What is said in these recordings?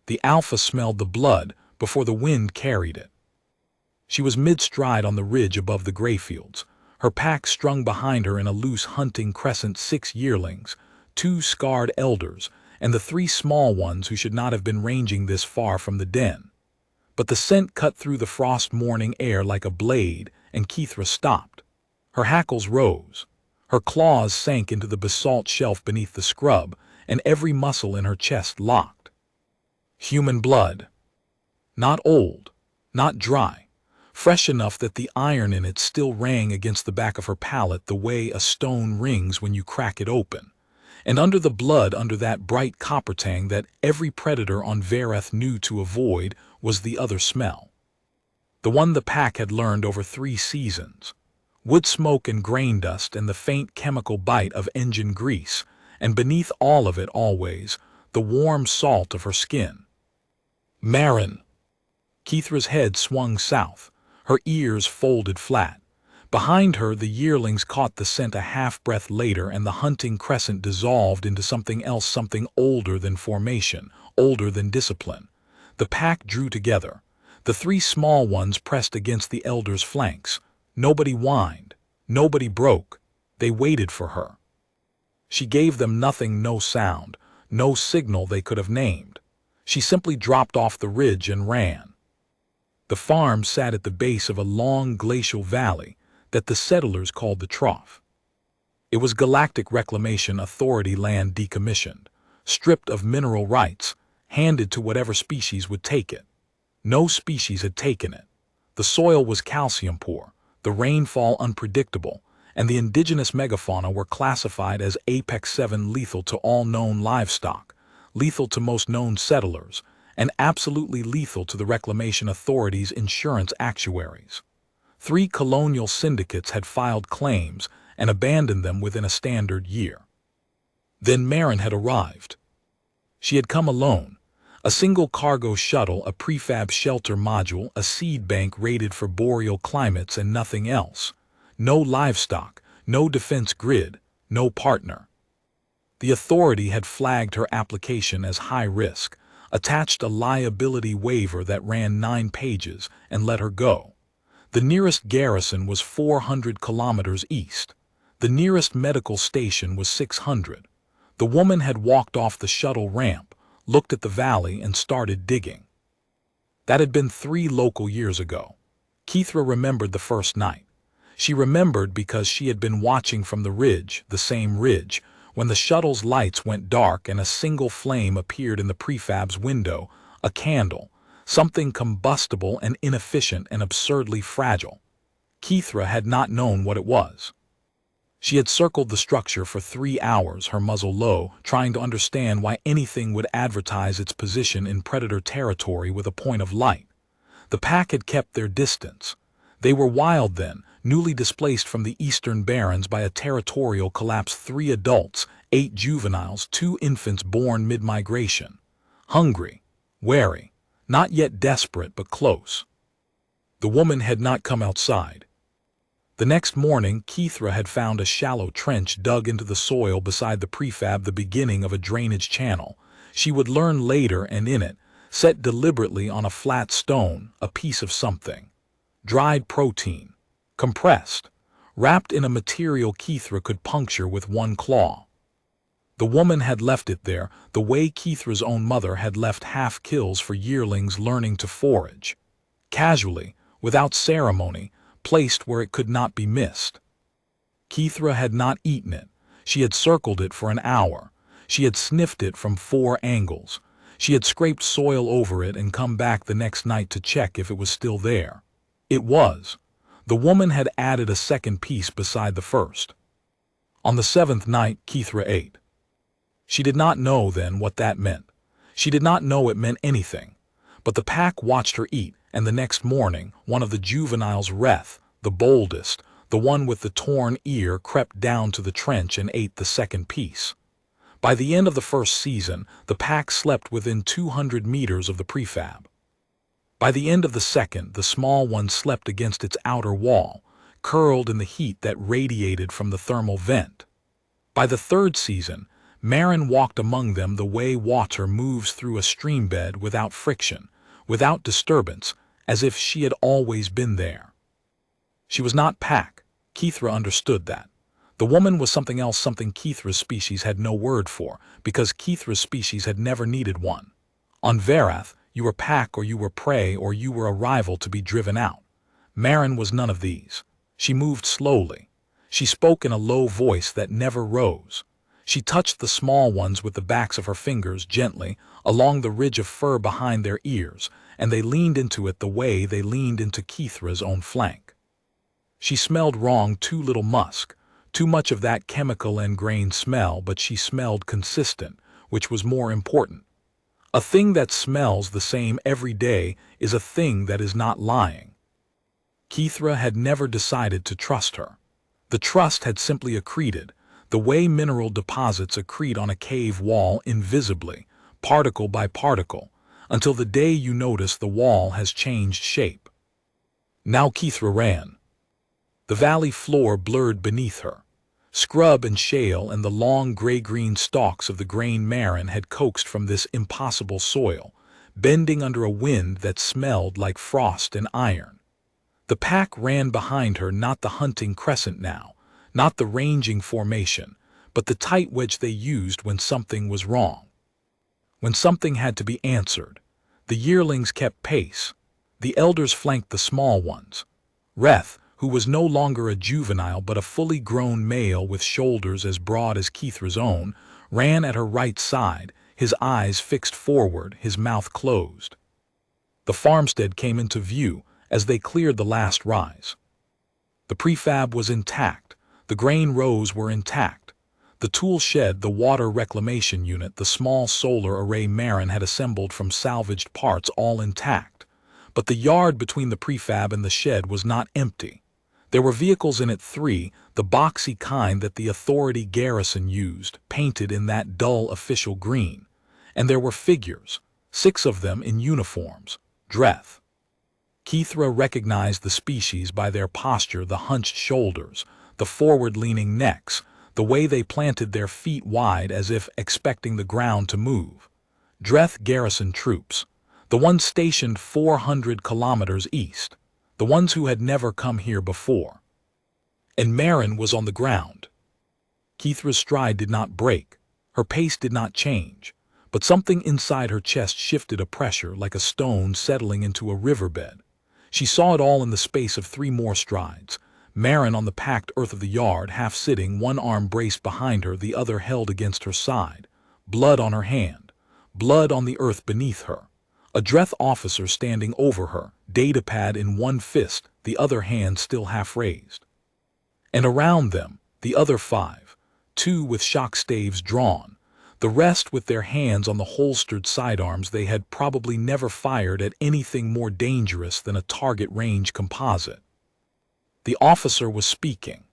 The alpha smelled the blood before the wind carried it. She was mid-stride on the ridge above the grayfields, her pack strung behind her in a loose hunting crescent: 6 yearlings, 2 scarred elders, and the 3 small ones who should not have been ranging this far from the den. But the scent cut through the frost morning air like a blade, and Kithra stopped. Her hackles rose. Her claws sank into the basalt shelf beneath the scrub, and every muscle in her chest locked. Human blood. Not old, not dry, fresh enough that the iron in it still rang against the back of her palate the way a stone rings when you crack it open. And under the blood, under that bright copper tang that every predator on Vareth knew to avoid, was the other smell. The one the pack had learned over 3 seasons. Wood smoke and grain dust and the faint chemical bite of engine grease, and beneath all of it always, the warm salt of her skin. Marin. Kithra's head swung south, her ears folded flat. Behind her, the yearlings caught the scent a half-breath later, and the hunting crescent dissolved into something else, something older than formation, older than discipline. The pack drew together. The 3 small ones pressed against the elders' flanks. Nobody whined. Nobody broke. They waited for her. She gave them nothing, no sound, no signal they could have named. She simply dropped off the ridge and ran. The farm sat at the base of a long glacial valley that the settlers called the Trough. It was Galactic Reclamation Authority land, decommissioned, stripped of mineral rights, handed to whatever species would take it. No species had taken it. The soil was calcium poor, the rainfall unpredictable, and the indigenous megafauna were classified as Apex 7, lethal to all known livestock, lethal to most known settlers, and absolutely lethal to the Reclamation Authority's insurance actuaries. 3 colonial syndicates had filed claims and abandoned them within a standard year. Then Marin had arrived. She had come alone. A single cargo shuttle, a prefab shelter module, a seed bank rated for boreal climates, and nothing else. No livestock, no defense grid, no partner. The authority had flagged her application as high risk, attached a liability waiver that ran 9 pages, and let her go. The nearest garrison was 400 kilometers east. The nearest medical station was 600. The woman had walked off the shuttle ramp, looked at the valley, and started digging. That had been 3 local years ago. Kithra remembered the first night. She remembered because she had been watching from the ridge, the same ridge, when the shuttle's lights went dark and a single flame appeared in the prefab's window, a candle, something combustible and inefficient and absurdly fragile. Kithra had not known what it was. She had circled the structure for 3 hours, her muzzle low, trying to understand why anything would advertise its position in predator territory with a point of light. The pack had kept their distance. They were wild then, newly displaced from the eastern barrens by a territorial collapse: 3 adults, 8 juveniles, 2 infants born mid-migration. Hungry, wary, not yet desperate but close. The woman had not come outside. The next morning, Kithra had found a shallow trench dug into the soil beside the prefab, the beginning of a drainage channel. She would learn later, and in it, set deliberately on a flat stone, a piece of something. Dried protein. Compressed. Wrapped in a material Kithra could puncture with one claw. The woman had left it there, the way Kithra's own mother had left half-kills for yearlings learning to forage. Casually, without ceremony, placed where it could not be missed. Kithra had not eaten it. She had circled it for an hour. She had sniffed it from 4 angles. She had scraped soil over it and come back the next night to check if it was still there. It was. The woman had added a second piece beside the first. On the 7th night, Kithra ate. She did not know then what that meant. She did not know it meant anything. But the pack watched her eat, and the next morning, one of the juveniles, Reth, the boldest, the one with the torn ear, crept down to the trench and ate the second piece. By the end of the first season, the pack slept within 200 meters of the prefab. By the end of the second, the small one slept against its outer wall, curled in the heat that radiated from the thermal vent. By the third season, Marin walked among them the way water moves through a streambed without friction, without disturbance, as if she had always been there. She was not Pack. Kithra understood that. The woman was something else, something Kithra's species had no word for, because Kithra's species had never needed one. On Varath, you were Pack or you were prey or you were a rival to be driven out. Marin was none of these. She moved slowly. She spoke in a low voice that never rose. She touched the small ones with the backs of her fingers gently, along the ridge of fur behind their ears, and they leaned into it the way they leaned into Kithra's own flank. She smelled wrong, too little musk, too much of that chemical and grain smell, but she smelled consistent, which was more important. A thing that smells the same every day is a thing that is not lying. Kithra had never decided to trust her. The trust had simply accreted, the way mineral deposits accrete on a cave wall invisibly, particle by particle, until the day you notice the wall has changed shape. Now Kithra ran. The valley floor blurred beneath her. Scrub and shale and the long gray-green stalks of the grain Marin had coaxed from this impossible soil, bending under a wind that smelled like frost and iron. The pack ran behind her, not the hunting crescent now, not the ranging formation, but the tight wedge they used when something was wrong. When something had to be answered, the yearlings kept pace. The elders flanked the small ones. Reth, who was no longer a juvenile but a fully grown male with shoulders as broad as Kithra's own, ran at her right side, his eyes fixed forward, his mouth closed. The farmstead came into view as they cleared the last rise. The prefab was intact, the grain rows were intact. The tool shed, the water reclamation unit, the small solar array Marin had assembled from salvaged parts, all intact. But the yard between the prefab and the shed was not empty. There were vehicles in it, 3, the boxy kind that the authority garrison used, painted in that dull official green. And there were figures, 6 of them in uniforms, Dreth. Kithra recognized the species by their posture, the hunched shoulders, the forward-leaning necks, the way they planted their feet wide as if expecting the ground to move. Dreth garrison troops, the ones stationed 400 kilometers east, the ones who had never come here before. And Marin was on the ground. Kithra's stride did not break, her pace did not change, but something inside her chest shifted, a pressure like a stone settling into a riverbed. She saw it all in the space of 3 more strides. Marin on the packed earth of the yard, half sitting, one arm braced behind her, the other held against her side. Blood on her hand, blood on the earth beneath her. A Dreth officer standing over her, datapad in one fist, the other hand still half raised. And around them, the other 5, 2 with shock staves drawn, the rest with their hands on the holstered sidearms. They had probably never fired at anything more dangerous than a target range composite. The officer was speaking.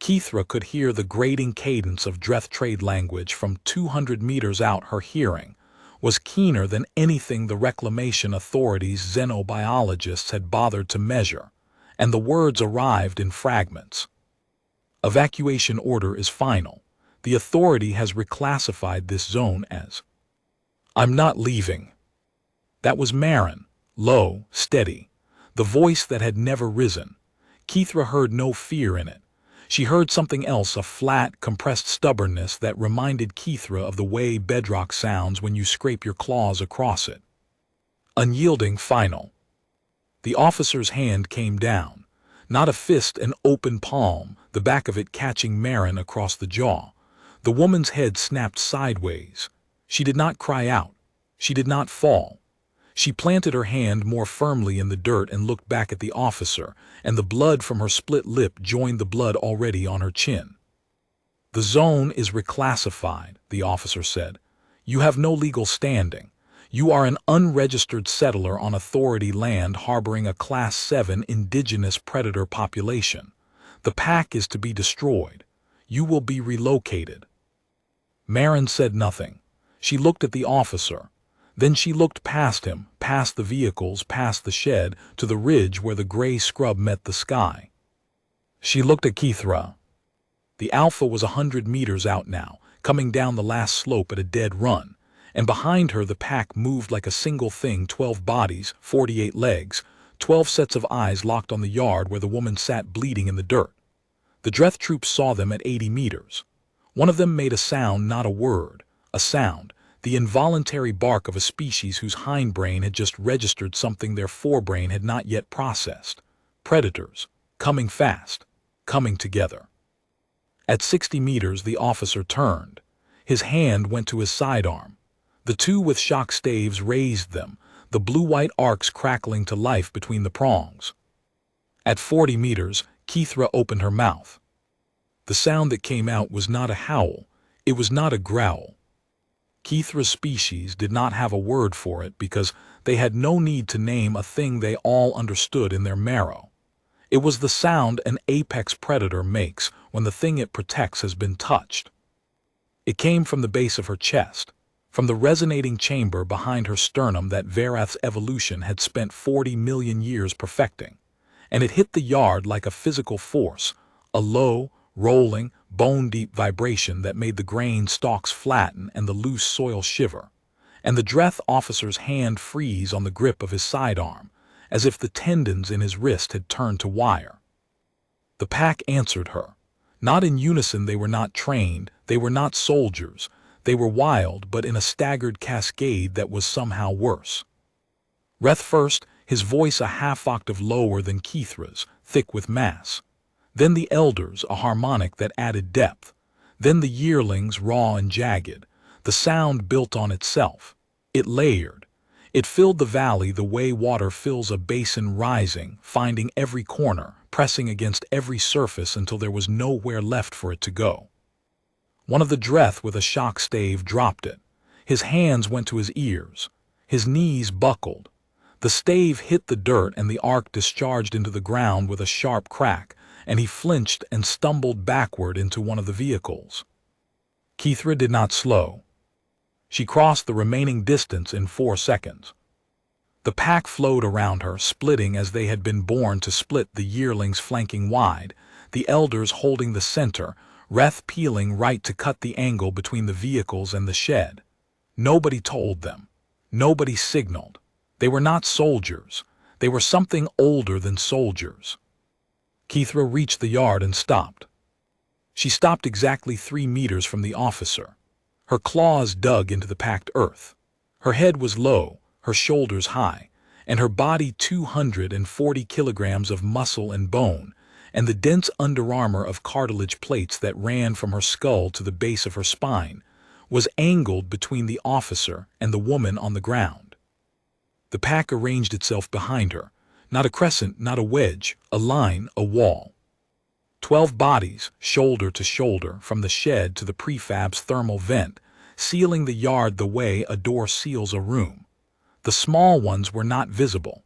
Kithra could hear the grating cadence of Dreth trade language from 200 meters out. Her hearing was keener than anything the reclamation authorities' xenobiologists had bothered to measure, and the words arrived in fragments. Evacuation order is final. The authority has reclassified this zone as. I'm not leaving. That was Marin, low, steady, the voice that had never risen. Kithra heard no fear in it. She heard something else, a flat, compressed stubbornness that reminded Kithra of the way bedrock sounds when you scrape your claws across it. Unyielding, final. The officer's hand came down, not a fist, an open palm, the back of it catching Marin across the jaw. The woman's head snapped sideways. She did not cry out. She did not fall. She planted her hand more firmly in the dirt and looked back at the officer, and the blood from her split lip joined the blood already on her chin. The zone is reclassified, the officer said. You have no legal standing. You are an unregistered settler on authority land harboring a Class 7 indigenous predator population. The pack is to be destroyed. You will be relocated. Marin said nothing. She looked at the officer. Then she looked past him, past the vehicles, past the shed, to the ridge where the gray scrub met the sky. She looked at Kithra. The Alpha was 100 meters out now, coming down the last slope at a dead run, and behind her the pack moved like a single thing, 12 bodies, 48 legs, 12 sets of eyes locked on the yard where the woman sat bleeding in the dirt. The Dreth troops saw them at 80 meters. One of them made a sound, not a word, a sound, the involuntary bark of a species whose hindbrain had just registered something their forebrain had not yet processed. Predators, coming fast, coming together. At 60 meters, the officer turned. His hand went to his sidearm. The two with shock staves raised them, the blue-white arcs crackling to life between the prongs. At 40 meters, Kithra opened her mouth. The sound that came out was not a howl, it was not a growl. Kithra's species did not have a word for it because they had no need to name a thing they all understood in their marrow. It was the sound an apex predator makes when the thing it protects has been touched. It came from the base of her chest, from the resonating chamber behind her sternum that Varath's evolution had spent 40 million years perfecting, and it hit the yard like a physical force, a low, rolling, bone-deep vibration that made the grain stalks flatten and the loose soil shiver, and the Dreth officer's hand freeze on the grip of his sidearm, as if the tendons in his wrist had turned to wire. The pack answered her. Not in unison, they were not trained, they were not soldiers, they were wild, but in a staggered cascade that was somehow worse. Reth first, his voice a half-octave lower than Kithra's, thick with mass. Then the elders, a harmonic that added depth. Then the yearlings, raw and jagged. The sound built on itself. It layered. It filled the valley the way water fills a basin, rising, finding every corner, pressing against every surface until there was nowhere left for it to go. One of the Dreth with a shock stave dropped it. His hands went to his ears. His knees buckled. The stave hit the dirt and the arc discharged into the ground with a sharp crack, and he flinched and stumbled backward into one of the vehicles. Kithra did not slow. She crossed the remaining distance in 4 seconds. The pack flowed around her, splitting as they had been born to split, the yearlings flanking wide, the elders holding the center, Reth peeling right to cut the angle between the vehicles and the shed. Nobody told them. Nobody signaled. They were not soldiers. They were something older than soldiers. Kithra reached the yard and stopped. She stopped exactly 3 meters from the officer. Her claws dug into the packed earth. Her head was low, her shoulders high, and her body 240 kilograms of muscle and bone, and the dense underarmor of cartilage plates that ran from her skull to the base of her spine, was angled between the officer and the woman on the ground. The pack arranged itself behind her, not a crescent, not a wedge, a line, a wall. 12 bodies, shoulder to shoulder, from the shed to the prefab's thermal vent, sealing the yard the way a door seals a room. The small ones were not visible.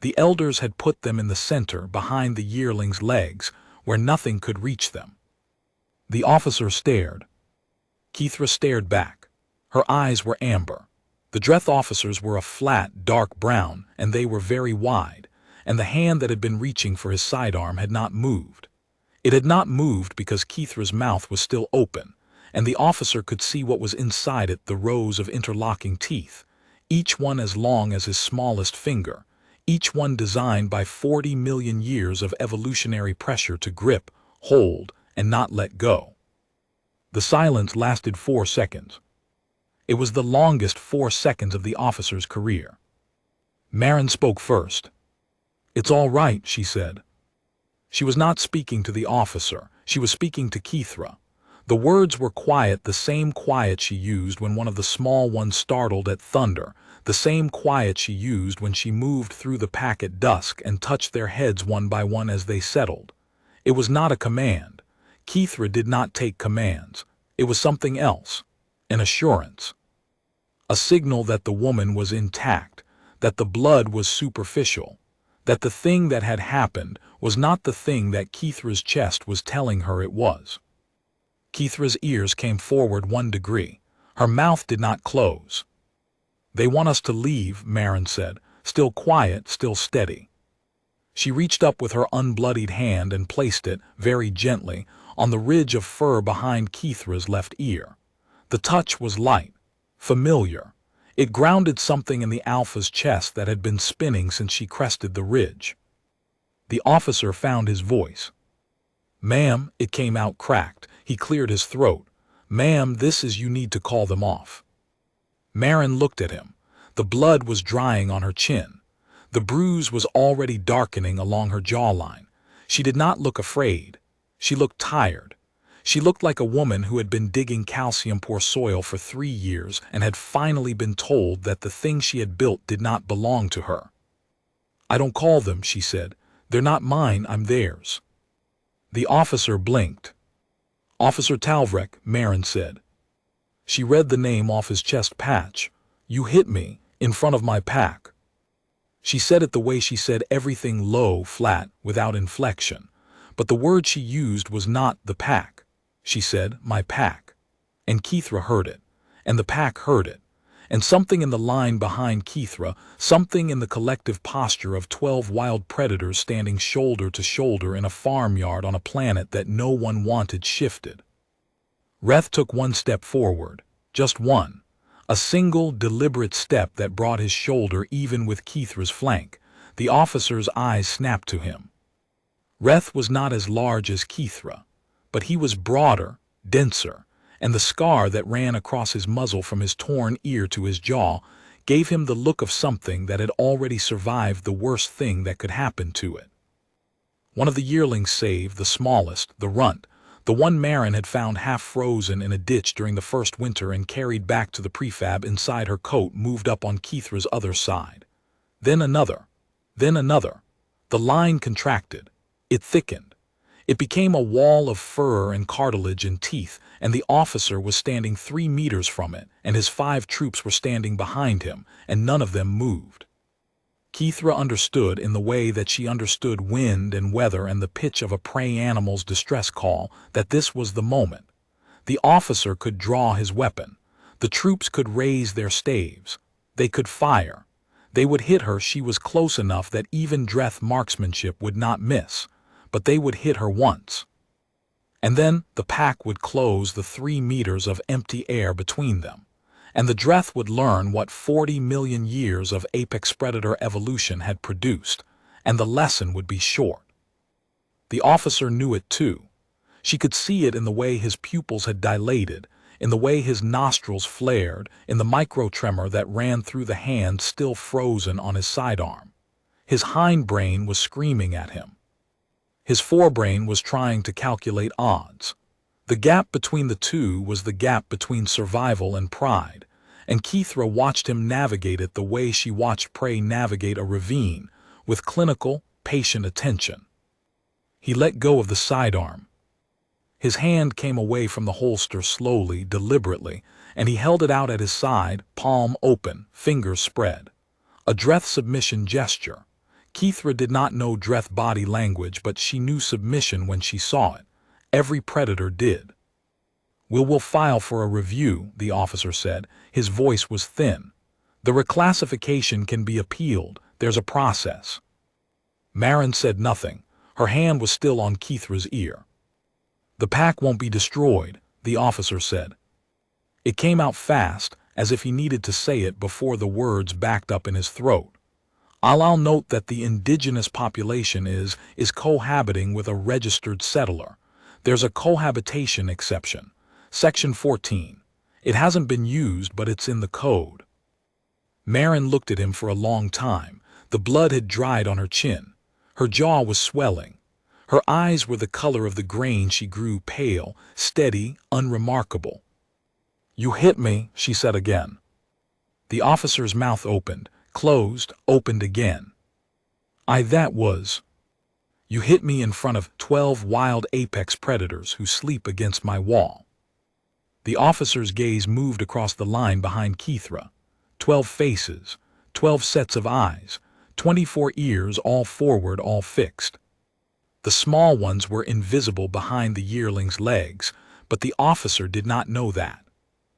The elders had put them in the center, behind the yearling's legs, where nothing could reach them. The officer stared. Kithra stared back. Her eyes were amber. The Dreth officers were a flat, dark brown, and they were very wide, and the hand that had been reaching for his sidearm had not moved. It had not moved because Kithra's mouth was still open, and the officer could see what was inside it, the rows of interlocking teeth, each one as long as his smallest finger, each one designed by 40 million years of evolutionary pressure to grip, hold, and not let go. The silence lasted 4 seconds. It was the longest 4 seconds of the officer's career. Marin spoke first. "It's all right," she said. She was not speaking to the officer, she was speaking to Kithra. The words were quiet, the same quiet she used when one of the small ones startled at thunder, the same quiet she used when she moved through the pack at dusk and touched their heads one by one as they settled. It was not a command. Kithra did not take commands. It was something else, an assurance. A signal that the woman was intact, that the blood was superficial, that the thing that had happened was not the thing that Kithra's chest was telling her it was. Kithra's ears came forward 1 degree. Her mouth did not close. "They want us to leave," Marin said, still quiet, still steady. She reached up with her unbloodied hand and placed it, very gently, on the ridge of fur behind Kithra's left ear. The touch was light, familiar. It grounded something in the alpha's chest that had been spinning since she crested the ridge. The officer found his voice. "Ma'am," it came out cracked. He cleared his throat. "Ma'am, this is you need to call them off." Marin looked at him. The blood was drying on her chin. The bruise was already darkening along her jawline. She did not look afraid. She looked tired. She looked like a woman who had been digging calcium-poor soil for 3 years and had finally been told that the thing she had built did not belong to her. "I don't call them," she said. "They're not mine, I'm theirs." The officer blinked. "Officer Talvrek," Marin said. She read the name off his chest patch. "You hit me, in front of my pack." She said it the way she said everything, low, flat, without inflection. But the word she used was not the pack. She said, "My pack." And Kithra heard it, and the pack heard it. And something in the line behind Kithra, something in the collective posture of 12 wild predators standing shoulder to shoulder in a farmyard on a planet that no one wanted, shifted. Reth took one step forward, just one. A single, deliberate step that brought his shoulder even with Kithra's flank. The officer's eyes snapped to him. Reth was not as large as Kithra, but he was broader, denser, and the scar that ran across his muzzle from his torn ear to his jaw gave him the look of something that had already survived the worst thing that could happen to it. One of the yearlings saved, the smallest, the runt, the one Marin had found half frozen in a ditch during the first winter and carried back to the prefab inside her coat, moved up on Kithra's other side. Then another. Then another. The line contracted. It thickened. It became a wall of fur and cartilage and teeth, and the officer was standing 3 meters from it, and his 5 troops were standing behind him, and none of them moved. Kithra understood in the way that she understood wind and weather and the pitch of a prey animal's distress call that this was the moment. The officer could draw his weapon. The troops could raise their staves. They could fire. They would hit her. She was close enough that even Dreth marksmanship would not miss, but they would hit her once. And then the pack would close the 3 meters of empty air between them. And the Dreth would learn what 40 million years of apex predator evolution had produced, and the lesson would be short. The officer knew it too. She could see it in the way his pupils had dilated, in the way his nostrils flared, in the micro-tremor that ran through the hand still frozen on his sidearm. His hindbrain was screaming at him. His forebrain was trying to calculate odds. The gap between the two was the gap between survival and pride, and Kithra watched him navigate it the way she watched prey navigate a ravine, with clinical, patient attention. He let go of the sidearm. His hand came away from the holster slowly, deliberately, and he held it out at his side, palm open, fingers spread. A Dreth submission gesture. Kithra did not know Dreth body language, but she knew submission when she saw it. Every predator did. We'll file for a review," the officer said. His voice was thin. "The reclassification can be appealed. There's a process." Marin said nothing. Her hand was still on Kithra's ear. "The pack won't be destroyed," the officer said. It came out fast, as if he needed to say it before the words backed up in his throat. I'll note that the indigenous population is cohabiting with a registered settler. There's a cohabitation exception. Section 14. It hasn't been used, but it's in the code." Marin looked at him for a long time. The blood had dried on her chin. Her jaw was swelling. Her eyes were the color of the grain. She grew pale, steady, unremarkable. "You hit me," she said again. The officer's mouth opened, closed, opened again. That was. You hit me in front of 12 wild apex predators who sleep against my wall." The officer's gaze moved across the line behind Kithra. 12 faces, 12 sets of eyes, 24 ears, all forward, all fixed. The small ones were invisible behind the yearling's legs, but the officer did not know that.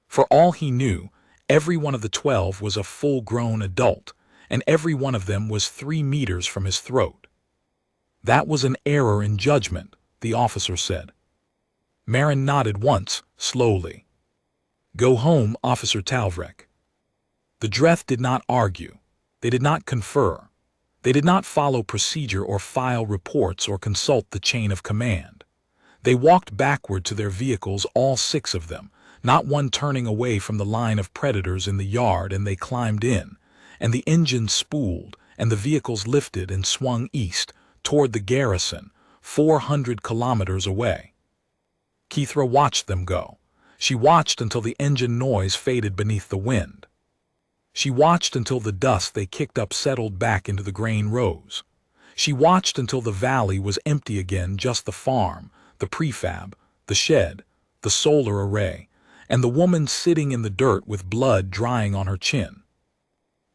For all he knew, every one of the 12 was a full-grown adult, and every one of them was 3 meters from his throat. "That was an error in judgment," the officer said. Marin nodded once, slowly. Go home, Officer Talvrek. The Dreth did not argue. They did not confer. They did not follow procedure or file reports or consult the chain of command. They walked backward to their vehicles, all 6 of them, not one turning away from the line of predators in the yard, and they climbed in, and the engines spooled, and the vehicles lifted and swung east, toward the garrison, 400 kilometers away. Keithra watched them go. She watched until the engine noise faded beneath the wind. She watched until the dust they kicked up settled back into the grain rows. She watched until the valley was empty again, just the farm, the prefab, the shed, the solar array, and the woman sitting in the dirt with blood drying on her chin.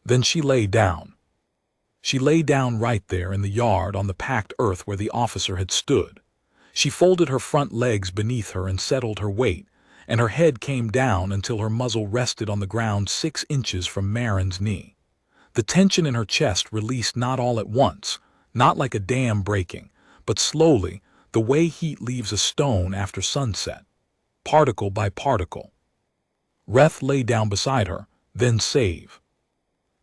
Then she lay down. She lay down right there in the yard on the packed earth where the officer had stood. She folded her front legs beneath her and settled her weight, and her head came down until her muzzle rested on the ground 6 inches from Marin's knee. The tension in her chest released not all at once, not like a dam breaking, but slowly, the way heat leaves a stone after sunset, particle by particle. Reth lay down beside her, then Save.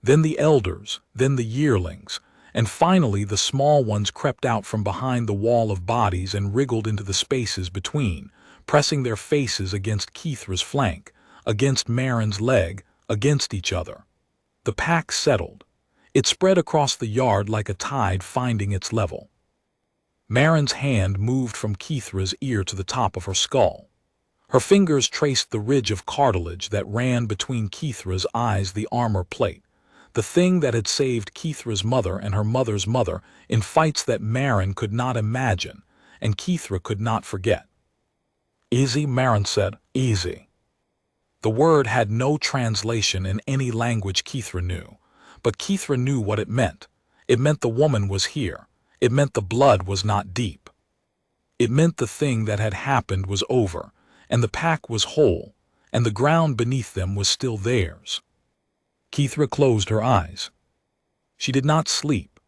Then the elders, then the yearlings, and finally the small ones crept out from behind the wall of bodies and wriggled into the spaces between, pressing their faces against Keithra's flank, against Marin's leg, against each other. The pack settled. It spread across the yard like a tide finding its level. Marin's hand moved from Keithra's ear to the top of her skull. Her fingers traced the ridge of cartilage that ran between Keithra's eyes, the armor plate, the thing that had saved Keithra's mother and her mother's mother in fights that Marin could not imagine and Keithra could not forget. Easy, Marin said, easy. The word had no translation in any language Keithra knew, but Keithra knew what it meant. It meant the woman was here. It meant the blood was not deep. It meant the thing that had happened was over, and the pack was whole, and the ground beneath them was still theirs. Keithra closed her eyes. She did not sleep.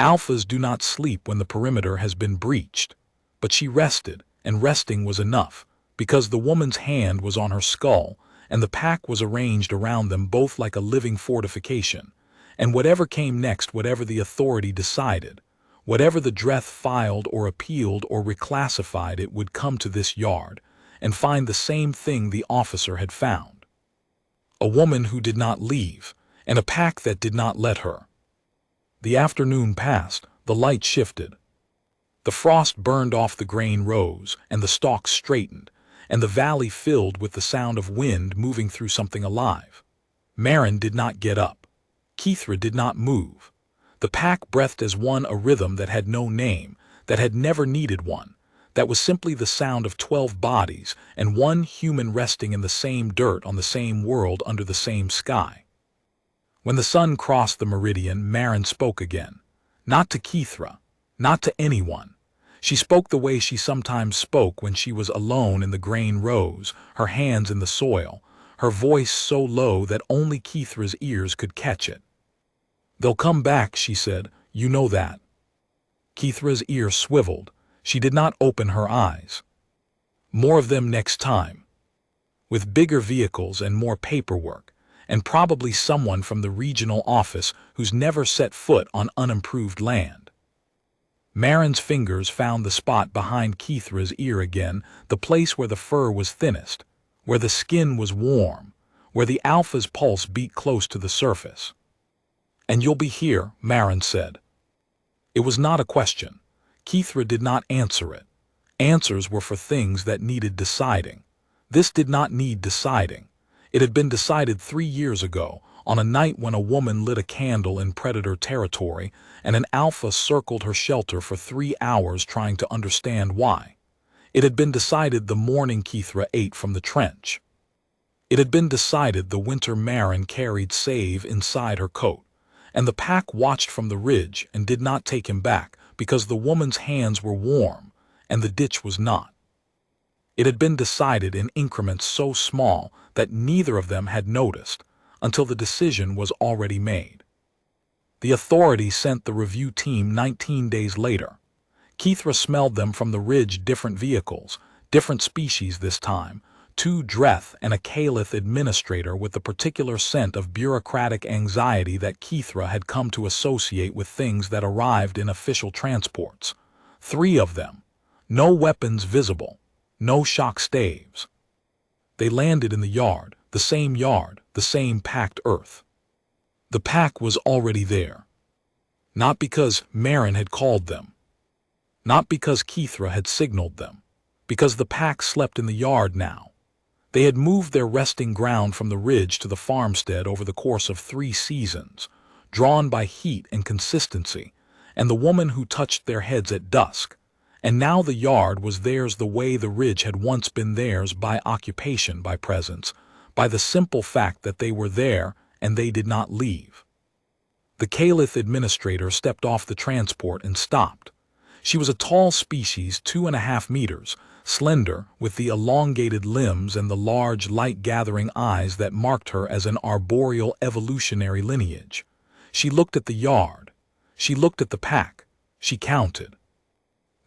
Alphas do not sleep when the perimeter has been breached, but she rested, and resting was enough, because the woman's hand was on her skull, and the pack was arranged around them both like a living fortification, and whatever came next, whatever the authority decided, whatever the Dreth filed or appealed or reclassified, it would come to this yard and find the same thing the officer had found. A woman who did not leave, and a pack that did not let her. The afternoon passed, the light shifted. The frost burned off the grain rows, and the stalks straightened, and the valley filled with the sound of wind moving through something alive. Marin did not get up. Keithra did not move. The pack breathed as one, a rhythm that had no name, that had never needed one, that was simply the sound of 12 bodies and one human resting in the same dirt on the same world under the same sky. When the sun crossed the meridian, Marin spoke again. Not to Keithra, not to anyone. She spoke the way she sometimes spoke when she was alone in the grain rows, her hands in the soil, her voice so low that only Keithra's ears could catch it. "They'll come back," she said. "You know that." Keithra's ear swiveled. She did not open her eyes. "More of them next time. With bigger vehicles and more paperwork, and probably someone from the regional office who's never set foot on unimproved land." Marin's fingers found the spot behind Keithra's ear again, the place where the fur was thinnest, where the skin was warm, where the alpha's pulse beat close to the surface. "And you'll be here," Marin said. It was not a question. Keithra did not answer it. Answers were for things that needed deciding. This did not need deciding. It had been decided 3 years ago, on a night when a woman lit a candle in predator territory and an alpha circled her shelter for 3 hours trying to understand why. It had been decided the morning Keithra ate from the trench. It had been decided the winter Marin carried Save inside her coat, and the pack watched from the ridge and did not take him back because the woman's hands were warm and the ditch was not. It had been decided in increments so small that neither of them had noticed until the decision was already made. The authority sent the review team 19 days later. Keithra smelled them from the ridge, different vehicles, different species this time, two Dreth and a Caliph administrator with the particular scent of bureaucratic anxiety that Kithra had come to associate with things that arrived in official transports. 3 of them. No weapons visible. No shock staves. They landed in the yard, the same packed earth. The pack was already there. Not because Marin had called them. Not because Kithra had signaled them. Because the pack slept in the yard now. They had moved their resting ground from the ridge to the farmstead over the course of 3 seasons, drawn by heat and consistency, and the woman who touched their heads at dusk. And now the yard was theirs the way the ridge had once been theirs, by occupation, by presence, by the simple fact that they were there and they did not leave. The Caliph administrator stepped off the transport and stopped. She was a tall species, 2.5 meters, slender, with the elongated limbs and the large, light-gathering eyes that marked her as an arboreal evolutionary lineage. She looked at the yard. She looked at the pack. She counted.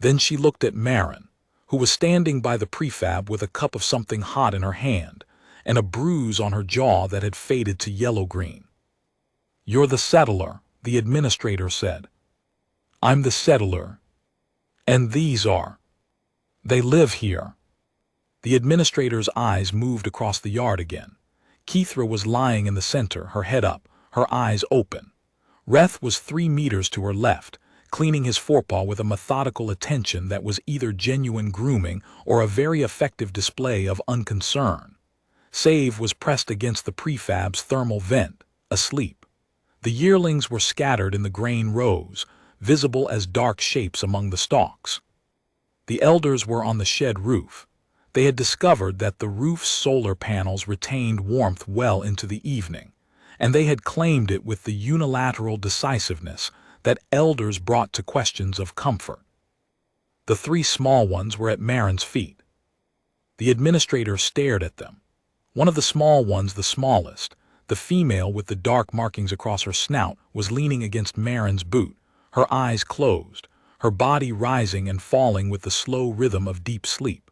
Then she looked at Marin, who was standing by the prefab with a cup of something hot in her hand, and a bruise on her jaw that had faded to yellow-green. "You're the settler," the administrator said. "I'm the settler. And these are. They live here." The administrator's eyes moved across the yard again. Kithra was lying in the center, her head up, her eyes open. Reth was 3 meters to her left, cleaning his forepaw with a methodical attention that was either genuine grooming or a very effective display of unconcern. Save was pressed against the prefab's thermal vent, asleep. The yearlings were scattered in the grain rows, visible as dark shapes among the stalks. The elders were on the shed roof. They had discovered that the roof's solar panels retained warmth well into the evening, and they had claimed it with the unilateral decisiveness that elders brought to questions of comfort. The 3 small ones were at Marin's feet. The administrator stared at them. One of the small ones, the smallest, the female with the dark markings across her snout, was leaning against Marin's boot, her eyes closed, her body rising and falling with the slow rhythm of deep sleep.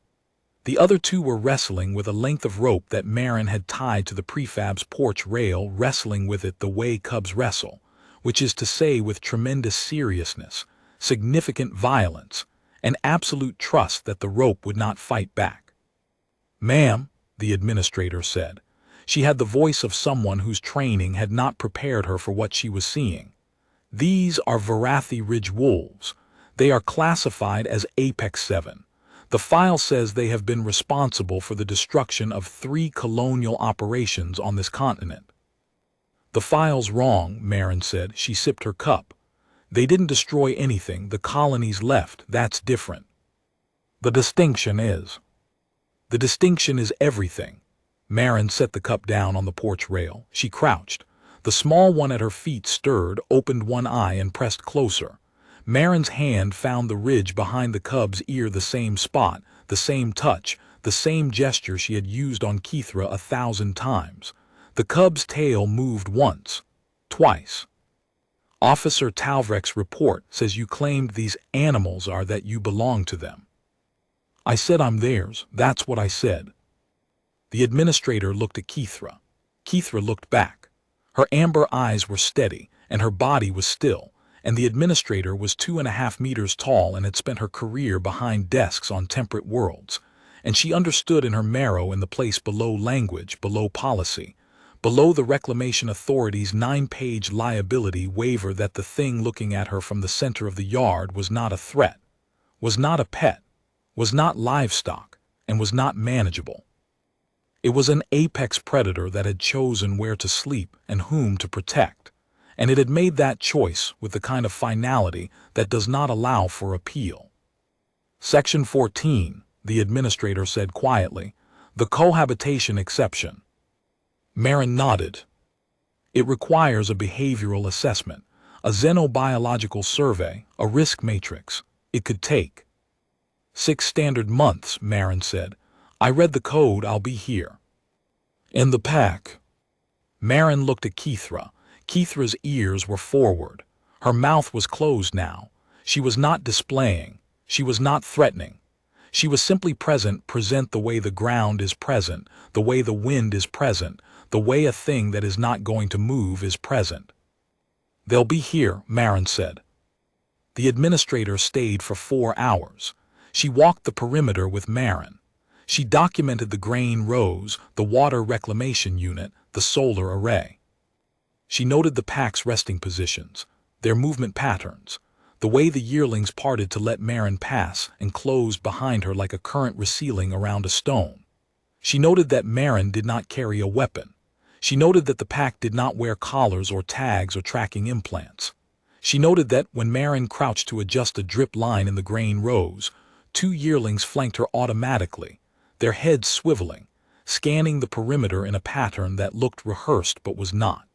The other 2 were wrestling with a length of rope that Marin had tied to the prefab's porch rail, wrestling with it the way cubs wrestle, which is to say with tremendous seriousness, significant violence, and absolute trust that the rope would not fight back. "Ma'am," the administrator said. She had the voice of someone whose training had not prepared her for what she was seeing. "These are Varathi Ridge wolves. They are classified as Apex 7. The file says they have been responsible for the destruction of 3 colonial operations on this continent." "The file's wrong," Marin said. She sipped her cup. "They didn't destroy anything. The colonies left. That's different. The distinction is. The distinction is everything." Marin set the cup down on the porch rail. She crouched. The small one at her feet stirred, opened one eye, and pressed closer. Marin's hand found the ridge behind the cub's ear, the same spot, the same touch, the same gesture she had used on Kithra 1,000 times. The cub's tail moved once, twice. "Officer Talvrek's report says you claimed these animals are that you belong to them." "I said I'm theirs. That's what I said." The administrator looked at Kithra. Kithra looked back. Her amber eyes were steady, and her body was still, and the administrator was 2.5 meters tall and had spent her career behind desks on temperate worlds, and she understood in her marrow in the place below language, below policy, below the reclamation authority's 9-page liability waiver that the thing looking at her from the center of the yard was not a threat, was not a pet, was not livestock, and was not manageable. It was an apex predator that had chosen where to sleep and whom to protect, and it had made that choice with the kind of finality that does not allow for appeal. Section 14, the administrator said quietly, the cohabitation exception. Marin nodded. It requires a behavioral assessment, a xenobiological survey, a risk matrix. It could take 6 standard months, Marin said. I read the code, I'll be here. In the pack. Marin looked at Kithra. Kithra's ears were forward. Her mouth was closed now. She was not displaying. She was not threatening. She was simply present the way the ground is present, the way the wind is present, the way a thing that is not going to move is present. "They'll be here," Marin said. The administrator stayed for 4 hours. She walked the perimeter with Marin. She documented the grain rows, the water reclamation unit, the solar array. She noted the pack's resting positions, their movement patterns, the way the yearlings parted to let Marin pass and closed behind her like a current resealing around a stone. She noted that Marin did not carry a weapon. She noted that the pack did not wear collars or tags or tracking implants. She noted that when Marin crouched to adjust a drip line in the grain rows, 2 yearlings flanked her automatically, their heads swiveling, scanning the perimeter in a pattern that looked rehearsed but was not.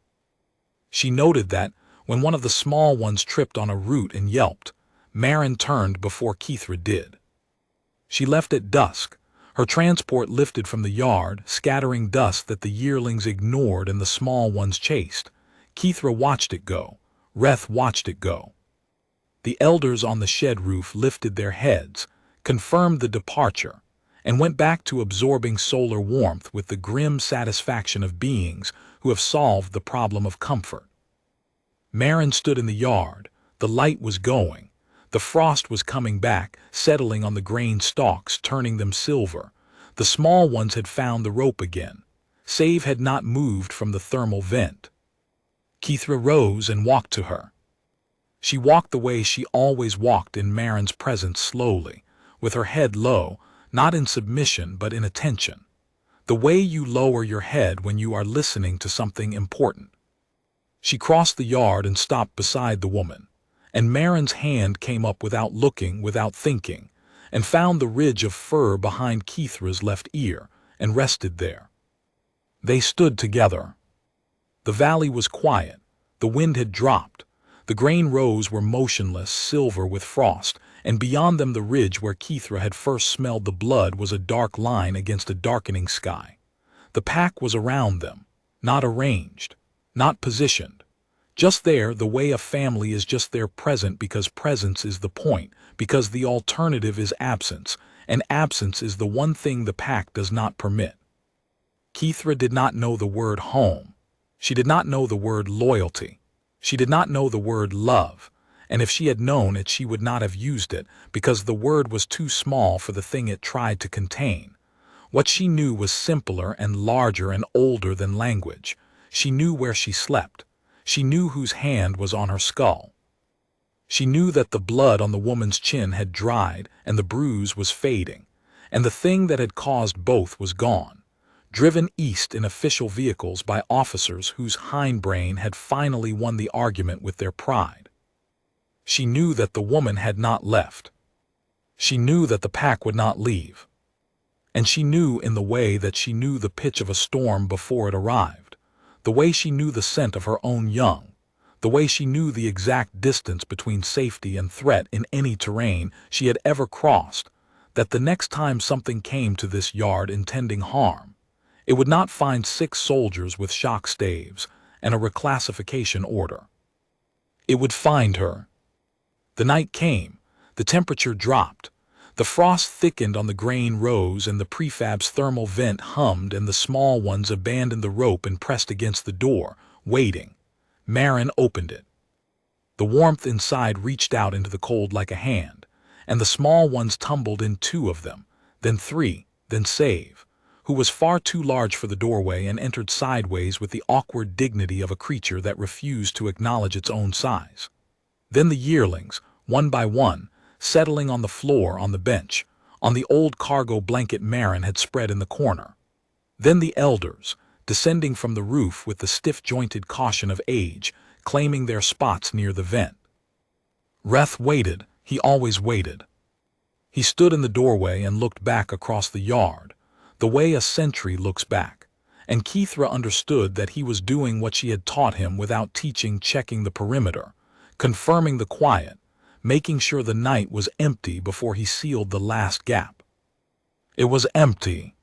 She noted that, when one of the small ones tripped on a root and yelped, Marin turned before Kithra did. She left at dusk. Her transport lifted from the yard, scattering dust that the yearlings ignored and the small ones chased. Kithra watched it go. Reth watched it go. The elders on the shed roof lifted their heads, confirmed the departure, and went back to absorbing solar warmth with the grim satisfaction of beings who have solved the problem of comfort. Marin stood in the yard. The light was going. The frost was coming back, settling on the grain stalks, turning them silver. The small ones had found the rope again. Save had not moved from the thermal vent. Kithra rose and walked to her. She walked the way she always walked in Marin's presence, slowly, with her head low, not in submission but in attention. The way you lower your head when you are listening to something important. She crossed the yard and stopped beside the woman, and Marin's hand came up without looking, without thinking, and found the ridge of fur behind Kithra's left ear, and rested there. They stood together. The valley was quiet. The wind had dropped. The grain rows were motionless, silver with frost, and beyond them the ridge where Kithra had first smelled the blood was a dark line against a darkening sky. The pack was around them, not arranged, not positioned. Just there, the way a family is just there, present because presence is the point, because the alternative is absence, and absence is the one thing the pack does not permit. Kithra did not know the word home. She did not know the word loyalty. She did not know the word love, and if she had known it she would not have used it, because the word was too small for the thing it tried to contain. What she knew was simpler and larger and older than language. She knew where she slept. She knew whose hand was on her skull. She knew that the blood on the woman's chin had dried and the bruise was fading, and the thing that had caused both was gone, driven east in official vehicles by officers whose hindbrain had finally won the argument with their pride. She knew that the woman had not left. She knew that the pack would not leave. And she knew in the way that she knew the pitch of a storm before it arrived, the way she knew the scent of her own young, the way she knew the exact distance between safety and threat in any terrain she had ever crossed, that the next time something came to this yard intending harm, it would not find 6 soldiers with shock staves and a reclassification order. It would find her. The night came. The temperature dropped. The frost thickened on the grain rows and the prefab's thermal vent hummed, and the small ones abandoned the rope and pressed against the door, waiting. Marin opened it. The warmth inside reached out into the cold like a hand, and the small ones tumbled in 2 of them, then 3, then Save, who was far too large for the doorway and entered sideways with the awkward dignity of a creature that refused to acknowledge its own size. Then the yearlings, one by one, settling on the floor, on the bench, on the old cargo blanket Marin had spread in the corner. Then the elders, descending from the roof with the stiff-jointed caution of age, claiming their spots near the vent. Reth waited. He always waited. He stood in the doorway and looked back across the yard, the way a sentry looks back, and Kithra understood that he was doing what she had taught him without teaching, checking the perimeter, confirming the quiet, making sure the night was empty before he sealed the last gap. It was empty.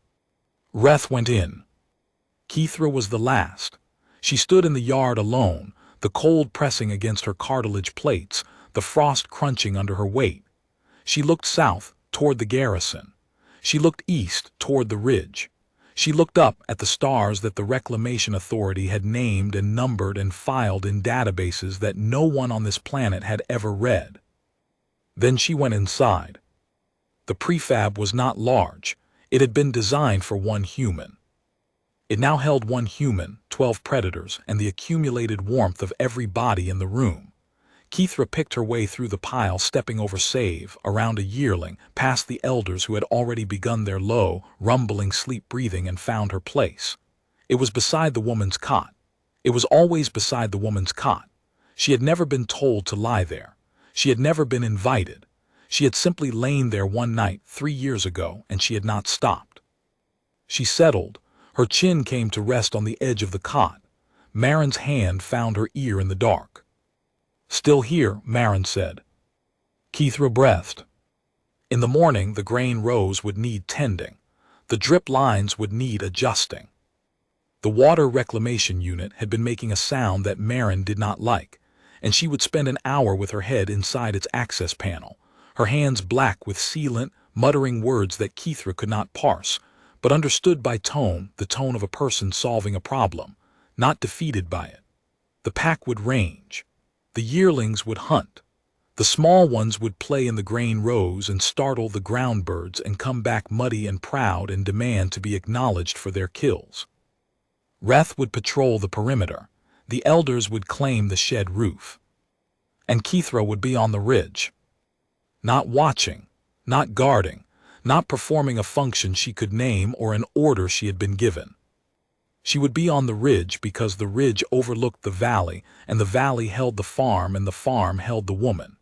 Reth went in. Kithra was the last. She stood in the yard alone, the cold pressing against her cartilage plates, the frost crunching under her weight. She looked south, toward the garrison. She looked east, toward the ridge. She looked up at the stars that the Reclamation Authority had named and numbered and filed in databases that no one on this planet had ever read. Then she went inside. The prefab was not large. It had been designed for one human. It now held one human, 12 predators, and the accumulated warmth of every body in the room. Keithra picked her way through the pile, stepping over Save, around a yearling, past the elders who had already begun their low, rumbling sleep-breathing, and found her place. It was beside the woman's cot. It was always beside the woman's cot. She had never been told to lie there. She had never been invited. She had simply lain there one night 3 years ago, and she had not stopped. She settled. Her chin came to rest on the edge of the cot. Marin's hand found her ear in the dark. "Still here," Marin said. Keithra breathed. In the morning, the grain rows would need tending. The drip lines would need adjusting. The water reclamation unit had been making a sound that Marin did not like, and she would spend an hour with her head inside its access panel, her hands black with sealant, muttering words that Keithra could not parse, but understood by tone, the tone of a person solving a problem, not defeated by it. The pack would range. The yearlings would hunt. The small ones would play in the grain rows and startle the ground birds and come back muddy and proud and demand to be acknowledged for their kills. Reth would patrol the perimeter. The elders would claim the shed roof. And Keithra would be on the ridge. Not watching, not guarding, not performing a function she could name or an order she had been given. She would be on the ridge because the ridge overlooked the valley, and the valley held the farm, and the farm held the woman.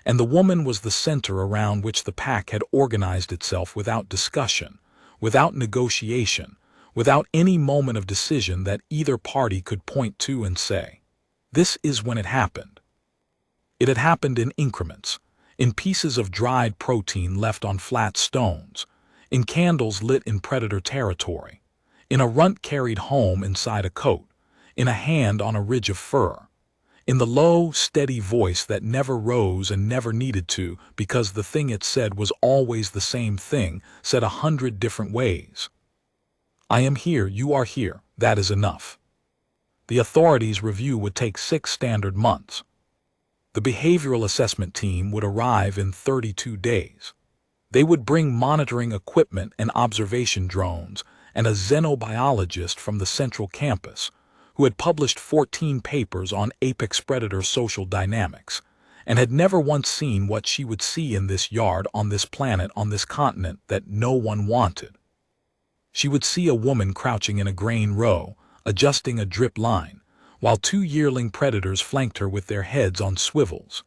And the woman was the center around which the pack had organized itself without discussion, without negotiation, without any moment of decision that either party could point to and say, "This is when it happened." It had happened in increments, in pieces of dried protein left on flat stones, in candles lit in predator territory, in a runt carried home inside a coat, in a hand on a ridge of fur, in the low, steady voice that never rose and never needed to because the thing it said was always the same thing, said 100 different ways. "I am here, you are here, that is enough." The authorities' review would take 6 standard months. The behavioral assessment team would arrive in 32 days. They would bring monitoring equipment and observation drones and a xenobiologist from the central campus who had published 14 papers on apex predator social dynamics and had never once seen what she would see in this yard on this planet on this continent that no one wanted. She would see a woman crouching in a grain row, adjusting a drip line, while 2 yearling predators flanked her with their heads on swivels.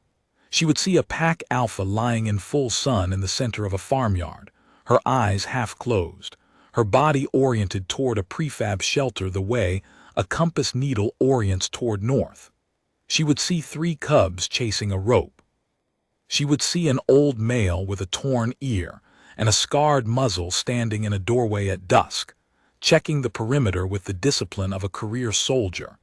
She would see a pack alpha lying in full sun in the center of a farmyard, her eyes half closed, her body oriented toward a prefab shelter the way a compass needle orients toward north. She would see 3 cubs chasing a rope. She would see an old male with a torn ear and a scarred muzzle standing in a doorway at dusk, checking the perimeter with the discipline of a career soldier.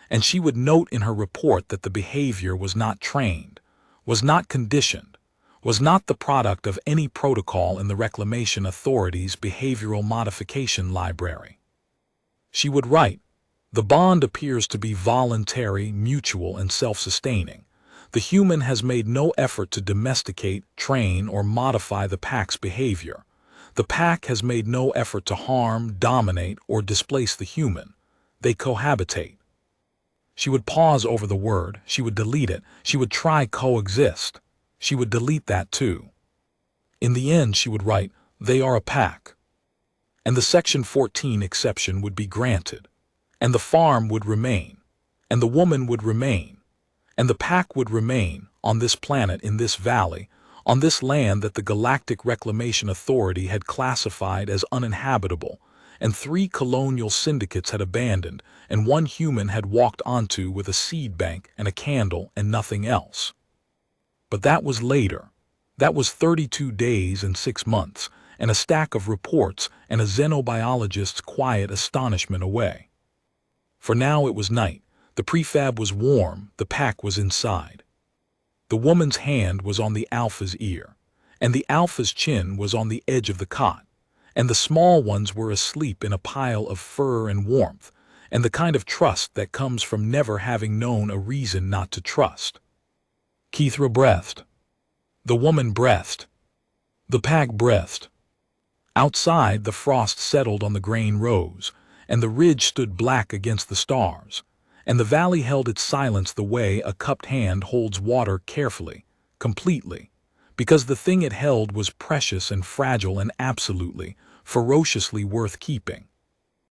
And she would note in her report that the behavior was not trained, was not conditioned, was not the product of any protocol in the Reclamation Authority's behavioral modification library. She would write, "The bond appears to be voluntary, mutual, and self-sustaining. The human has made no effort to domesticate, train, or modify the pack's behavior. The pack has made no effort to harm, dominate, or displace the human. They cohabitate." She would pause over the word, she would delete it, she would try coexist. She would delete that too. In the end, she would write, "They are a pack." And the Section 14 exception would be granted. And the farm would remain. And the woman would remain. And the pack would remain, on this planet, in this valley, on this land that the Galactic Reclamation Authority had classified as uninhabitable, and 3 colonial syndicates had abandoned, and 1 human had walked onto with a seed bank and a candle and nothing else. But that was later. That was 32 days and 6 months, and a stack of reports and a xenobiologist's quiet astonishment away. For now it was night. The prefab was warm, the pack was inside. The woman's hand was on the alpha's ear, and the alpha's chin was on the edge of the cot, and the small ones were asleep in a pile of fur and warmth, and the kind of trust that comes from never having known a reason not to trust. Keithra breathed. The woman breathed. The pack breathed. Outside, the frost settled on the grain rows, and the ridge stood black against the stars, and the valley held its silence the way a cupped hand holds water carefully, completely, because the thing it held was precious and fragile and absolutely, ferociously worth keeping.